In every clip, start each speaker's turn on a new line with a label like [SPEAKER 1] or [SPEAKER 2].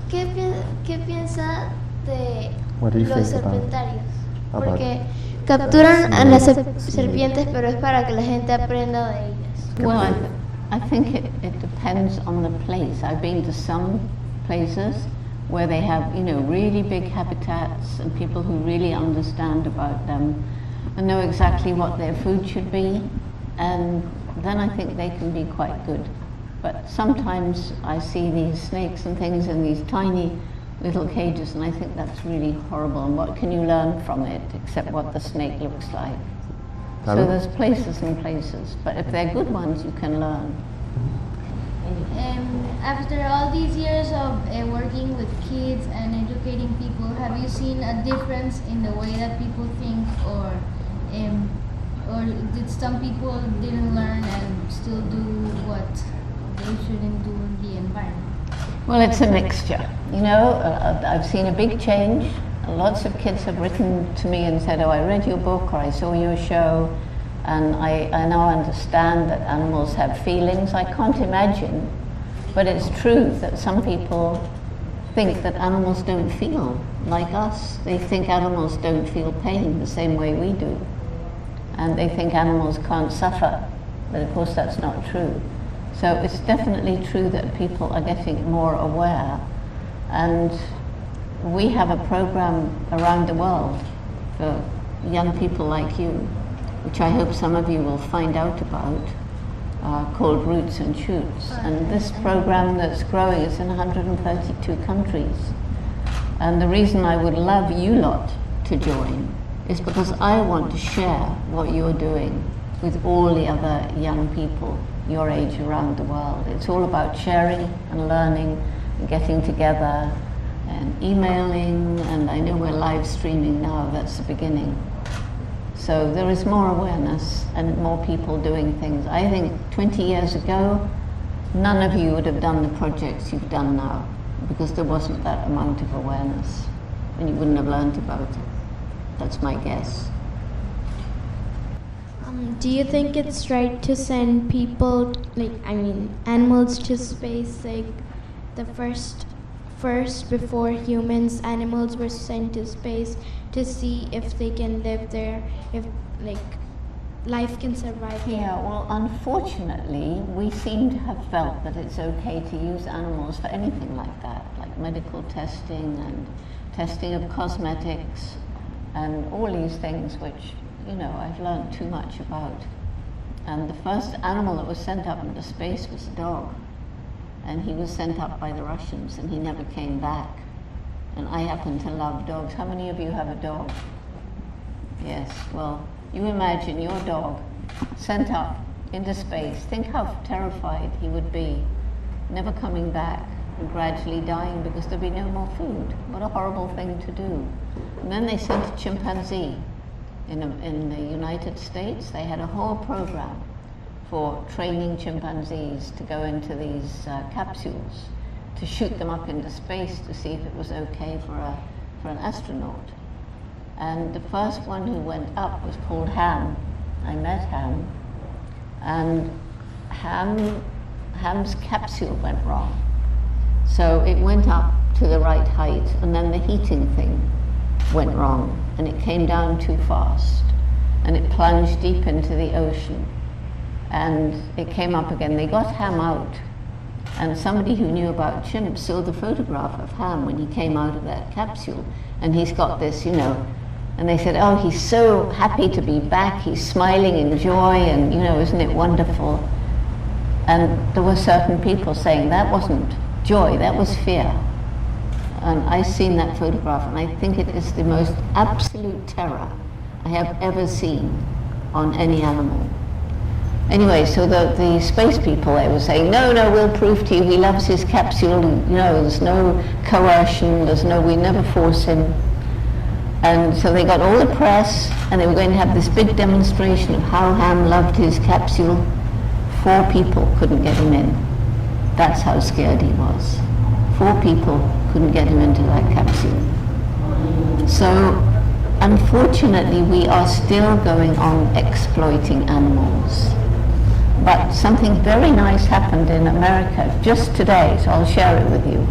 [SPEAKER 1] ¿Qué piensa de
[SPEAKER 2] What do you
[SPEAKER 1] los
[SPEAKER 2] think about
[SPEAKER 1] serpentarios?
[SPEAKER 2] about
[SPEAKER 1] Porque capturan a las serpientes, pero es para que la gente aprenda de ellas.
[SPEAKER 3] Well, I think it depends on the place. I've been to some places where they have, really big habitats and people who really understand about them and know exactly what their food should be, and then I think they can be quite good. But sometimes I see these snakes and things in these tiny little cages, and I think that's really horrible, and what can you learn from it except what the snake looks like? So there's places and places, but if they're good ones, you can learn.
[SPEAKER 4] After all these years of working with kids and educating people, have you seen a difference in the way that people think, or did some people didn't learn and still do what they shouldn't do in the environment?
[SPEAKER 3] Well, it's a mixture. I've seen a big change. Lots of kids have written to me and said, oh, I read your book, or I saw your show, and I now understand that animals have feelings. I can't imagine, but it's true that some people think that animals don't feel like us. They think animals don't feel pain the same way we do. And they think animals can't suffer, but of course that's not true. So it's definitely true that people are getting more aware. And we have a program around the world for young people like you, which I hope some of you will find out about, called Roots and Shoots. And this program that's growing is in 132 countries. And the reason I would love you lot to join is because I want to share what you're doing with all the other young people your age around the world. It's all about sharing and learning and getting together and emailing, and I know we're live streaming now, that's the beginning. So there is more awareness and more people doing things. I think 20 years ago, none of you would have done the projects you've done now, because there wasn't that amount of awareness, and you wouldn't have learned about it. That's my guess.
[SPEAKER 5] Do you think it's right to send people, animals to space, like the first before humans, animals were sent to space to see if they can live there, if life can survive there?
[SPEAKER 3] Yeah, well, unfortunately, we seem to have felt that it's okay to use animals for anything like that, like medical testing and testing of cosmetics and all these things which, I've learned too much about. And the first animal that was sent up into space was a dog. And he was sent up by the Russians, and he never came back. And I happen to love dogs. How many of you have a dog? Yes, well, you imagine your dog sent up into space. Think how terrified he would be, never coming back and gradually dying because there'd be no more food. What a horrible thing to do. And then they sent a chimpanzee. In the United States, they had a whole program for training chimpanzees to go into these capsules, to shoot them up into space to see if it was okay for an astronaut. And the first one who went up was called Ham. I met Ham, and Ham's capsule went wrong. So it went up to the right height, and then the heating thing went wrong, and it came down too fast, and it plunged deep into the ocean, and it came up again. They got Ham out, and somebody who knew about chimps saw the photograph of Ham when he came out of that capsule, and he's got this, and they said, oh, he's so happy to be back, he's smiling in joy, and isn't it wonderful? And there were certain people saying that wasn't joy, that was fear. And I've seen that photograph, and I think it is the most absolute terror I have ever seen on any animal. Anyway, so the space people, they were saying, no, we'll prove to you he loves his capsule, there's no coercion, we never force him. And so they got all the press, and they were going to have this big demonstration of how Ham loved his capsule. 4 people couldn't get him in. That's how scared he was. 4 people couldn't get him into that capsule. So, unfortunately, we are still going on exploiting animals. But something very nice happened in America just today, so I'll share it with you.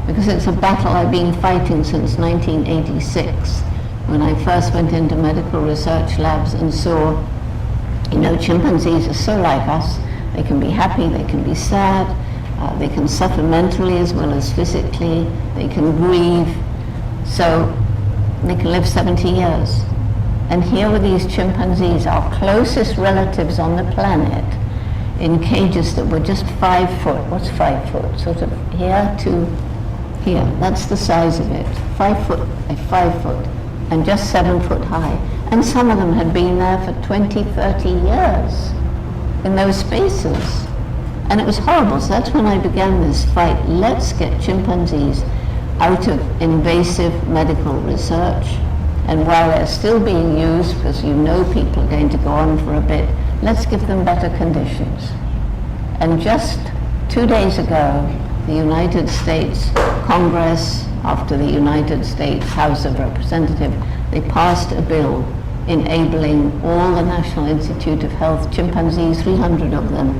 [SPEAKER 3] because it's a battle I've been fighting since 1986, when I first went into medical research labs and saw, chimpanzees are so like us. They can be happy, they can be sad, they can suffer mentally as well as physically, they can grieve, so they can live 70 years. And here were these chimpanzees, our closest relatives on the planet, in cages that were just 5 foot. What's 5 foot? Sort of here to here. That's the size of it. 5 foot, 5 foot, and just 7 foot high. And some of them had been there for 20, 30 years in those spaces. And it was horrible. So that's when I began this fight. Let's get chimpanzees out of invasive medical research. And while they're still being used, because people are going to go on for a bit, let's give them better conditions. And just 2 days ago, the United States Congress, after the United States House of Representatives, they passed a bill enabling all the National Institute of Health chimpanzees, 300 of them,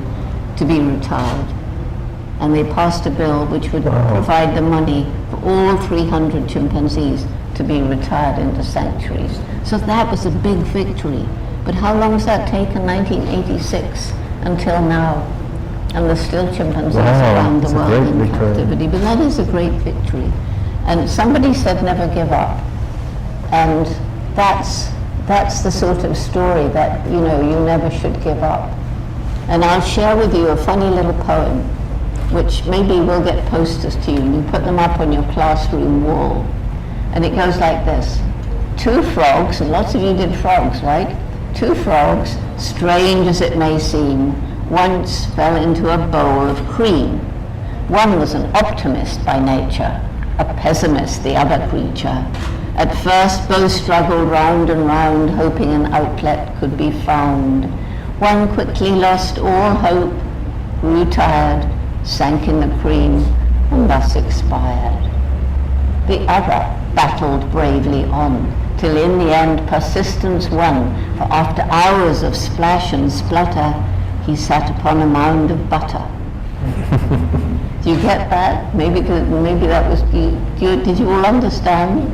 [SPEAKER 3] to be retired. And they passed a bill which would provide the money for all 300 chimpanzees to be retired into sanctuaries. So that was a big victory. But how long has that taken? 1986 until now. And there's still chimpanzees around the world in captivity. But that is a great victory. And somebody said never give up. And that's the sort of story that, you never should give up. And I'll share with you a funny little poem, which maybe will get posters to you, and you put them up on your classroom wall. And it goes like this. 2 frogs, and lots of you did frogs, right? 2 frogs, strange as it may seem, once fell into a bowl of cream. One was an optimist by nature, a pessimist the other creature. At first both struggled round and round, hoping an outlet could be found. One quickly lost all hope, grew tired, sank in the cream, and thus expired. The other battled bravely on, till in the end persistence won, for after hours of splash and splutter, he sat upon a mound of butter. Do you get that? Maybe that was, did you all understand?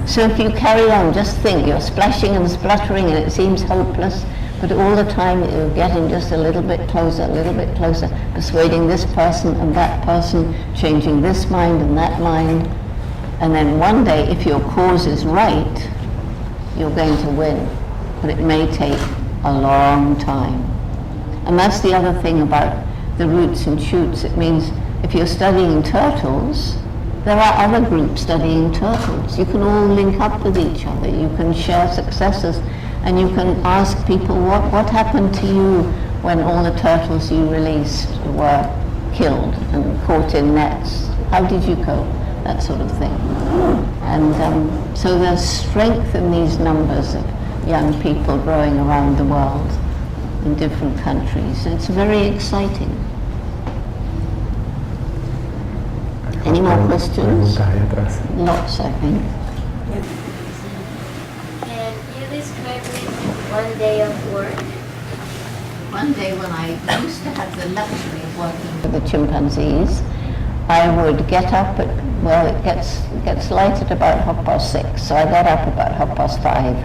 [SPEAKER 3] So if you carry on, just think, you're splashing and spluttering and it seems hopeless, but all the time you're getting just a little bit closer, persuading this person and that person, changing this mind and that mind. And then one day, if your cause is right, you're going to win. But it may take a long time. And that's the other thing about the roots and shoots. It means if you're studying turtles, there are other groups studying turtles. You can all link up with each other. You can share successes. And you can ask people, what happened to you when all the turtles you released were killed and caught in nets? How did you cope? That sort of thing. And so there's strength in these numbers of young people growing around the world in different countries. It's very exciting. Any more questions? Lots, I think.
[SPEAKER 1] Can you describe one day of work?
[SPEAKER 3] One day when I used to have the luxury of working with the chimpanzees, I would get up at, it gets light at about 6:30, so I got up about 5:30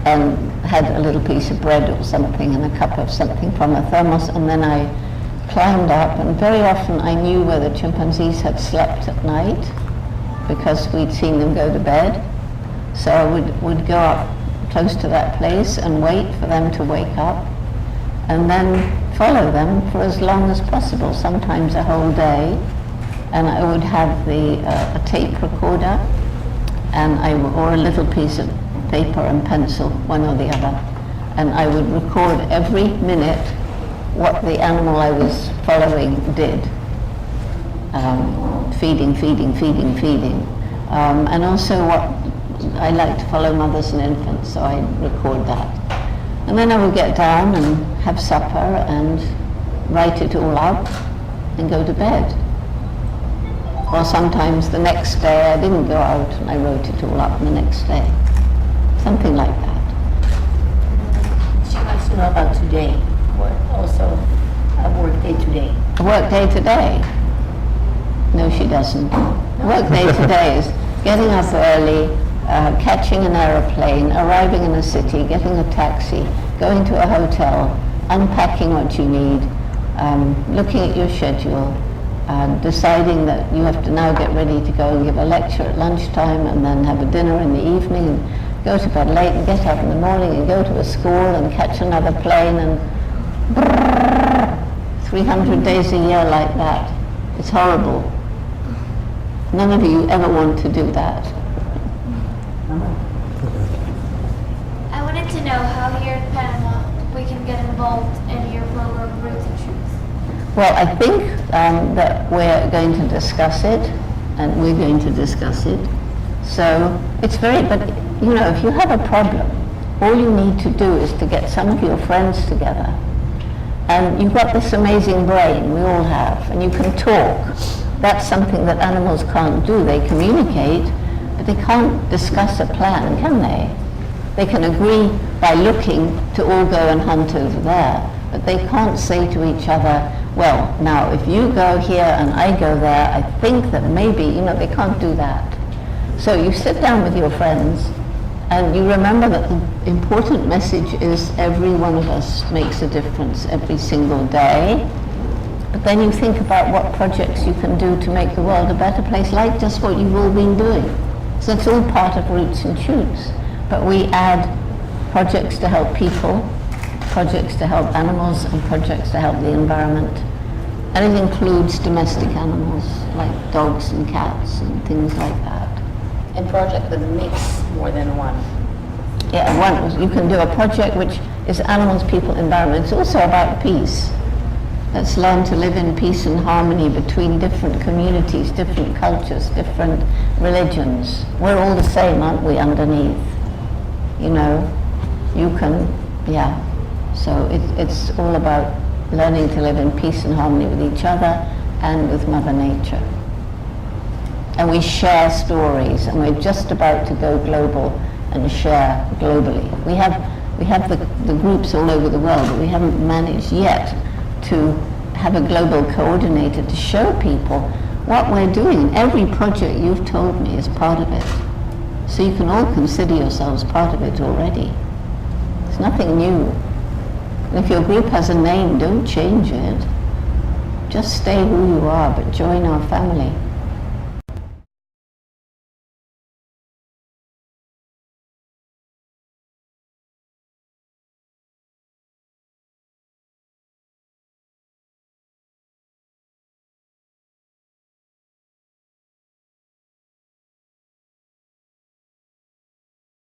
[SPEAKER 3] and had a little piece of bread or something and a cup of something from a thermos, and then I climbed up, and very often I knew where the chimpanzees had slept at night because we'd seen them go to bed. So I would go up close to that place and wait for them to wake up, and then follow them for as long as possible, sometimes a whole day. And I would have a tape recorder, and or a little piece of paper and pencil, one or the other, and I would record every minute what the animal I was following did. Feeding, and also what I like to follow mothers and infants, so I record that. And then I would get down and have supper and write it all up and go to bed. Or sometimes the next day I didn't go out and I wrote it all up the next day. Something like that.
[SPEAKER 2] She wants to know about today, or also a work day today.
[SPEAKER 3] A work day today. No, she doesn't. Work day today is getting up early, catching an aeroplane, arriving in a city, getting a taxi, going to a hotel, unpacking what you need, looking at your schedule, deciding that you have to now get ready to go and give a lecture at lunchtime and then have a dinner in the evening and go to bed late and get up in the morning and go to a school and catch another plane and 300 days a year like that. It's horrible. None of you ever want to do that.
[SPEAKER 1] I wanted to know how here in Panama we can get involved in your program Roots and Truth.
[SPEAKER 3] Well, I think that we're going to discuss it, and we're going to discuss it. So it's very, but you know, if you have a problem, all you need to do is to get some of your friends together. And you've got this amazing brain, we all have, and you can talk. That's something that animals can't do. They communicate, but they can't discuss a plan, can they? They can agree by looking to all go and hunt over there, but they can't say to each other, well, now if you go here and I go there, I think that maybe, you know, they can't do that. So you sit down with your friends and you remember that the important message is every one of us makes a difference every single day. But then you think about what projects you can do to make the world a better place, like just what you've all been doing. So it's all part of Roots and Shoots. But we add projects to help people, projects to help animals, and projects to help the environment. And it includes domestic animals, like dogs and cats and things like that.
[SPEAKER 2] And project that mix more than one.
[SPEAKER 3] Yeah, you can do a project which is animals, people, environment. It's also about peace. Let's learn to live in peace and harmony between different communities, different cultures, different religions. We're all the same, aren't we, underneath? You know, you can, yeah. So it's all about learning to live in peace and harmony with each other and with Mother Nature. And we share stories, and we're just about to go global and share globally. We have the groups all over the world, but we haven't managed yet to have a global coordinator to show people what we're doing. Every project you've told me is part of it. So you can all consider yourselves part of it already. It's nothing new. And if your group has a name, don't change it. Just stay who you are, but join our family.